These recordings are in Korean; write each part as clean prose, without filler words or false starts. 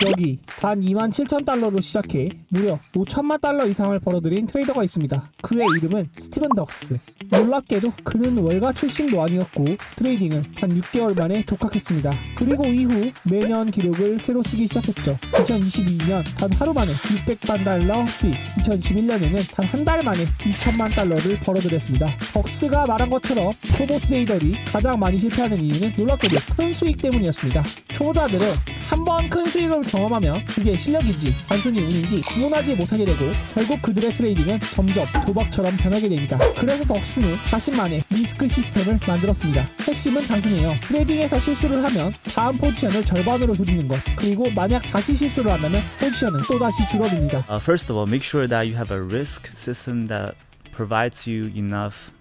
여기 단 27,000달러로 시작해 무려 5천만 달러 이상을 벌어들인 트레이더가 있습니다. 그의 이름은 스티븐 덕스. 놀랍게도 그는 월가 출신도 아니었고 트레이딩을 단 6개월 만에 독학했습니다. 그리고 이후 매년 기록을 새로 쓰기 시작했죠. 2022년 단 하루 만에 600만 달러 수익, 2021년에는 단 한 달 만에 2천만 달러를 벌어들였습니다. 덕스가 말한 것처럼 초보 트레이더들이 가장 많이 실패하는 이유는 놀랍게도 큰 수익 때문이었습니다. 초보자들은 한 번 큰 수익을 경험하면 그게 실력인지 단순히 운인지 구분하지 못하게 되고 결국 그들의 트레이딩은 점점 도박처럼 변하게 됩니다. 그래서 덕스는 자신만의 리스크 시스템을 만들었습니다. 핵심은 단순해요. 트레이딩에서 실수를 하면 다음 포지션을 절반으로 줄이는 것, 그리고 만약 다시 실수를 한다면 포지션은 또다시 줄어듭니다. First of all, make sure that you have a risk system that provides you enough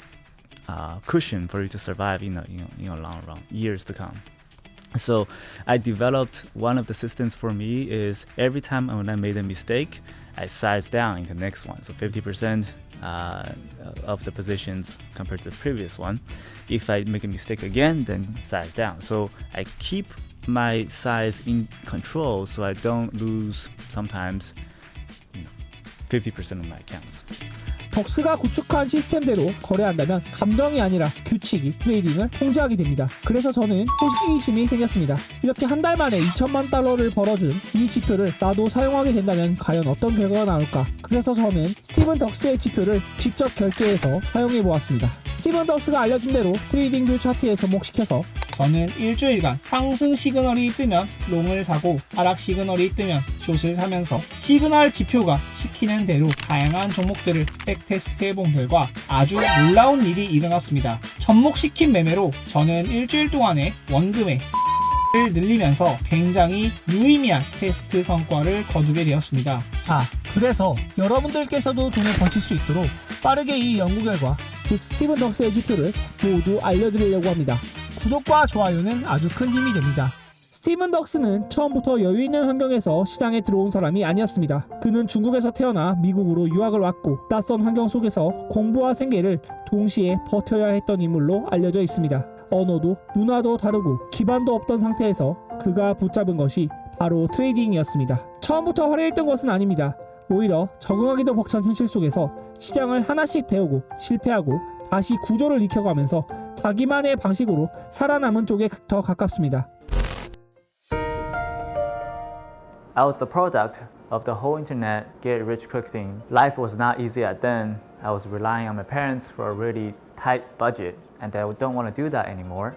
cushion for you to survive in a long run, years to come. So I developed one of the systems for me is every time when I made a mistake, I size down into the next one. So 50% of the positions compared to the previous one. If I make a mistake again, then size down. So I keep my size in control so I don't lose sometimes 50% of my accounts. 덕스가 구축한 시스템대로 거래한다면 감정이 아니라 규칙이 트레이딩을 통제하게 됩니다. 그래서 저는 호기심이 생겼습니다. 이렇게 한 달 만에 2천만 달러를 벌어준 이 지표를 나도 사용하게 된다면 과연 어떤 결과가 나올까? 그래서 저는 스티븐 덕스의 지표를 직접 결제해서 사용해 보았습니다. 스티븐 덕스가 알려준 대로 트레이딩 뷰 차트에 접목시켜서 저는 일주일간 상승 시그널이 뜨면 롱을 사고 하락 시그널이 뜨면 숏을 사면서 시그널 지표가 시키는 대로 다양한 종목들을 백테스트 해본 결과 아주 놀라운 일이 일어났습니다. 접목시킨 매매로 저는 일주일 동안에 원금의 를 늘리면서 굉장히 유의미한 테스트 성과를 거두게 되었습니다. 자, 그래서 여러분들께서도 돈을 버실 수 있도록 빠르게 이 연구 결과, 즉 스티븐 덕스의 지표를 모두 알려드리려고 합니다. 구독과 좋아요는 아주 큰 힘이 됩니다. 스티븐 덕스는 처음부터 여유 있는 환경에서 시장에 들어온 사람이 아니었습니다. 그는 중국에서 태어나 미국으로 유학을 왔고 낯선 환경 속에서 공부와 생계를 동시에 버텨야 했던 인물로 알려져 있습니다. 언어도 문화도 다르고 기반도 없던 상태에서 그가 붙잡은 것이 바로 트레이딩이었습니다. 처음부터 화려했던 것은 아닙니다. 오히려 적응하기도 벅찬 현실 속에서 시장을 하나씩 배우고 실패하고 다시 구조를 익혀가면서 자기만의 방식으로 살아남은 쪽에 더 가깝습니다. I was the product of the whole internet get rich quick thing. Life was not easy at then. I was relying on my parents for a really tight budget and I don't want to do that anymore.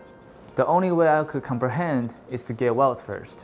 The only way I could comprehend is to get wealth first.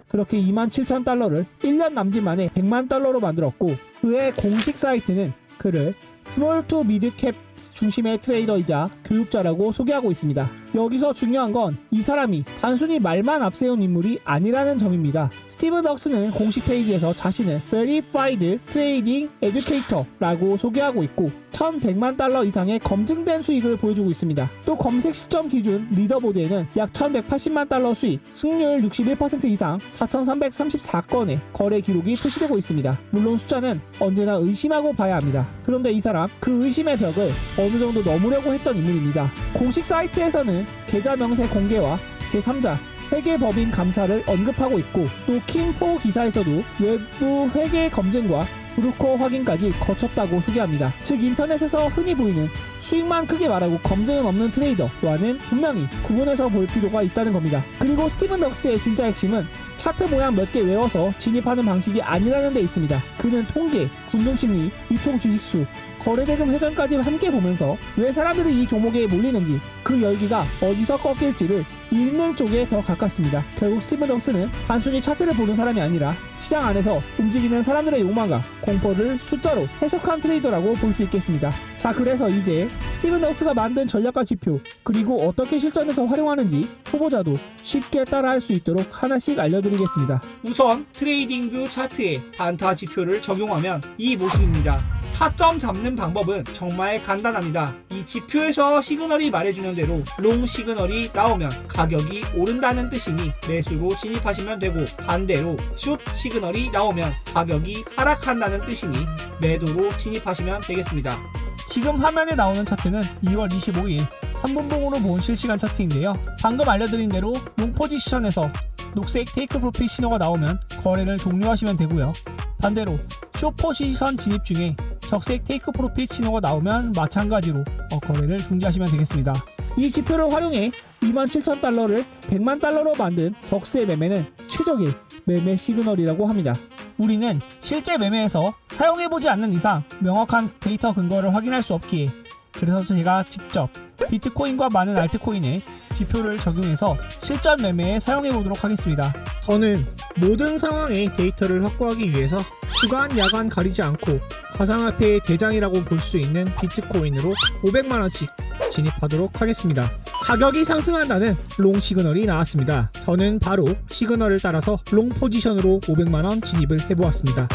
그렇게 27,000달러를 1년 남짓 만에 100만 달러로 만들었고 그의 공식 사이트는 그를 스몰 투 미드 캡 중심의 트레이더이자 교육자라고 소개하고 있습니다. 여기서 중요한 건 이 사람이 단순히 말만 앞세운 인물이 아니라는 점입니다. 스티븐 덕스는 공식 페이지에서 자신을 Verified Trading Educator라고 소개하고 있고 1,100만 달러 이상의 검증된 수익을 보여주고 있습니다. 또 검색 시점 기준 리더보드에는 약 1,180만 달러 수익, 승률 61% 이상 4,334건의 거래 기록이 표시되고 있습니다. 물론 숫자는 언제나 의심하고 봐야 합니다. 그런데 이 사람 그 의심의 벽을 어느 정도 넘으려고 했던 인물입니다. 공식 사이트에서는 계좌 명세 공개와 제3자 회계법인 감사를 언급하고 있고 또 킹포 기사에서도 외부 회계 검증과 브루커 확인까지 거쳤다고 소개합니다. 즉 인터넷에서 흔히 보이는 수익만 크게 말하고 검증은 없는 트레이더와는 분명히 구분해서 볼 필요가 있다는 겁니다. 그리고 스티븐 덕스의 진짜 핵심은 차트 모양 몇 개 외워서 진입하는 방식이 아니라는 데 있습니다. 그는 통계, 군중심리, 유통 주식수, 거래대금 회전까지 함께 보면서 왜 사람들이 이 종목에 몰리는지 그 열기가 어디서 꺾일지를 읽는 쪽에 더 가깝습니다. 결국 스티븐 덕스는 단순히 차트를 보는 사람이 아니라 시장 안에서 움직이는 사람들의 욕망과 공포를 숫자로 해석한 트레이더라고 볼 수 있겠습니다. 자, 그래서 이제 스티븐 덕스가 만든 전략과 지표 그리고 어떻게 실전에서 활용하는지 초보자도 쉽게 따라할 수 있도록 하나씩 알려드리겠습니다. 우선 트레이딩 뷰 차트에 단타 지표를 적용하면 이 모습입니다. 타점 잡는 방법은 정말 간단합니다. 이 지표에서 시그널이 말해주는 대로 롱 시그널이 나오면 가격이 오른다는 뜻이니 매수로 진입하시면 되고 반대로 숏 시그널이 나오면 가격이 하락한다는 뜻이니 매도로 진입하시면 되겠습니다. 지금 화면에 나오는 차트는 2월 25일 3분봉으로 본 실시간 차트인데요. 방금 알려드린 대로 롱 포지션에서 녹색 테이크 프로핏 신호가 나오면 거래를 종료하시면 되고요. 반대로 숏 포지션 진입 중에 적색 테이크 프로핏 신호가 나오면 마찬가지로 거래를 중지하시면 되겠습니다. 이 지표를 활용해 27,000달러를 100만 달러로 만든 덕스의 매매는 최적의 매매 시그널이라고 합니다. 우리는 실제 매매에서 사용해보지 않는 이상 명확한 데이터 근거를 확인할 수 없기에 그래서 제가 직접 비트코인과 많은 알트코인에 지표를 적용해서 실전 매매에 사용해보도록 하겠습니다. 저는 모든 상황의 데이터를 확보하기 위해서 주간, 야간 가리지 않고 가상화폐의 대장이라고 볼 수 있는 비트코인으로 500만원씩 진입하도록 하겠습니다. 가격이 상승한다는 롱 시그널이 나왔습니다. 저는 바로 시그널을 따라서 롱 포지션으로 500만원 진입을 해보았습니다.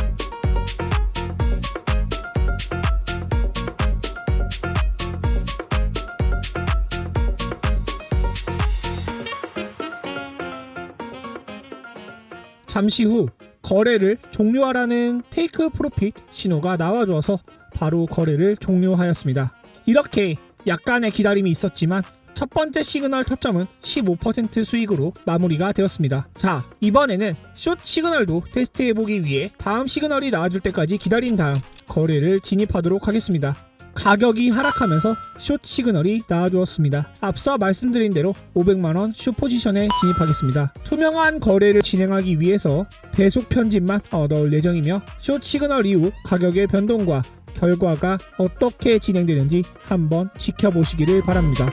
잠시 후 거래를 종료하라는 테이크 프로핏 신호가 나와줘서 바로 거래를 종료하였습니다. 이렇게 약간의 기다림이 있었지만 첫 번째 시그널 타점은 15% 수익으로 마무리가 되었습니다. 자, 이번에는 숏 시그널도 테스트해보기 위해 다음 시그널이 나와줄 때까지 기다린 다음 거래를 진입하도록 하겠습니다. 가격이 하락하면서 숏 시그널이 나와주었습니다. 앞서 말씀드린 대로 500만원 숏 포지션에 진입하겠습니다. 투명한 거래를 진행하기 위해서 배속 편집만 넣을 예정이며 숏 시그널 이후 가격의 변동과 결과가 어떻게 진행되는지 한번 지켜보시기를 바랍니다.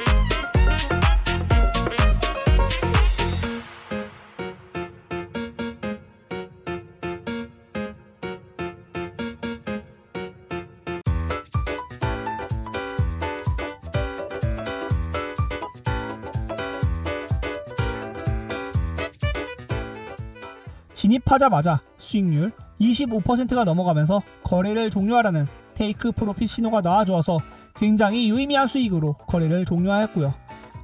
진입하자마자 수익률 25%가 넘어가면서 거래를 종료하라는 테이크 프로핏 신호가 나와주어서 굉장히 유의미한 수익으로 거래를 종료하였고요.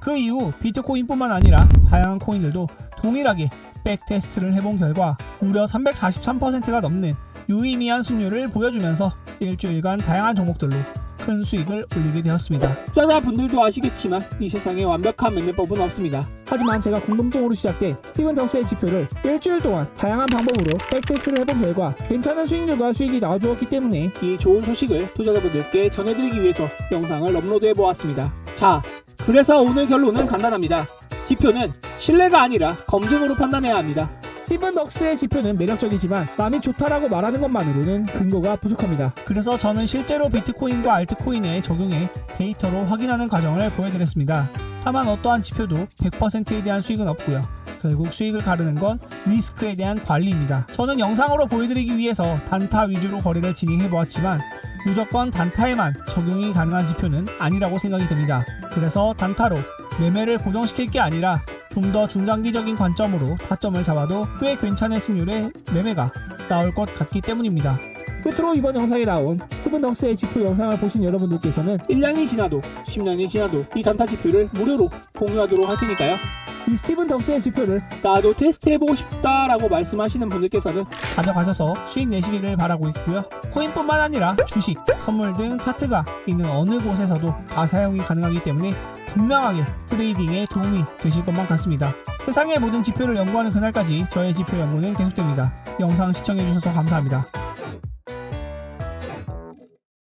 그 이후 비트코인뿐만 아니라 다양한 코인들도 동일하게 백테스트를 해본 결과 무려 343%가 넘는 유의미한 수익률을 보여주면서 일주일간 다양한 종목들로 큰 수익을 올리게 되었습니다. 투자자분들도 아시겠지만 이 세상에 완벽한 매매법은 없습니다. 하지만 제가 궁금증으로 시작된 스티븐 덕스의 지표를 일주일 동안 다양한 방법으로 백테스트를 해본 결과 괜찮은 수익률과 수익이 나와주었기 때문에 이 좋은 소식을 투자자분들께 전해드리기 위해서 영상을 업로드해보았습니다. 자, 그래서 오늘 결론은 간단합니다. 지표는 신뢰가 아니라 검증으로 판단해야 합니다. 스티븐 덕스의 지표는 매력적이지만 마음이 좋다라고 말하는 것만으로는 근거가 부족합니다. 그래서 저는 실제로 비트코인과 알트코인에 적용해 데이터로 확인하는 과정을 보여드렸습니다. 다만 어떠한 지표도 100%에 대한 수익은 없고요. 결국 수익을 가르는 건 리스크에 대한 관리입니다. 저는 영상으로 보여드리기 위해서 단타 위주로 거래를 진행해보았지만 무조건 단타에만 적용이 가능한 지표는 아니라고 생각이 듭니다. 그래서 단타로 매매를 고정시킬 게 아니라 좀 더 중장기적인 관점으로 타점을 잡아도 꽤 괜찮은 승률의 매매가 나올 것 같기 때문입니다. 끝으로 이번 영상에 나온 스티븐 덕스의 지표 영상을 보신 여러분들께서는 1년이 지나도 10년이 지나도 이 단타 지표를 무료로 공유하도록 할 테니까요. 이 스티븐 덕스의 지표를 나도 테스트해보고 싶다라고 말씀하시는 분들께서는 가져가셔서 수익 내시기를 바라고 있고요. 코인뿐만 아니라 주식, 선물 등 차트가 있는 어느 곳에서도 다 사용이 가능하기 때문에 분명하게 트레이딩에 도움이 되실 것만 같습니다. 세상의 모든 지표를 연구하는 그날까지 저의 지표 연구는 계속됩니다. 영상 시청해주셔서 감사합니다.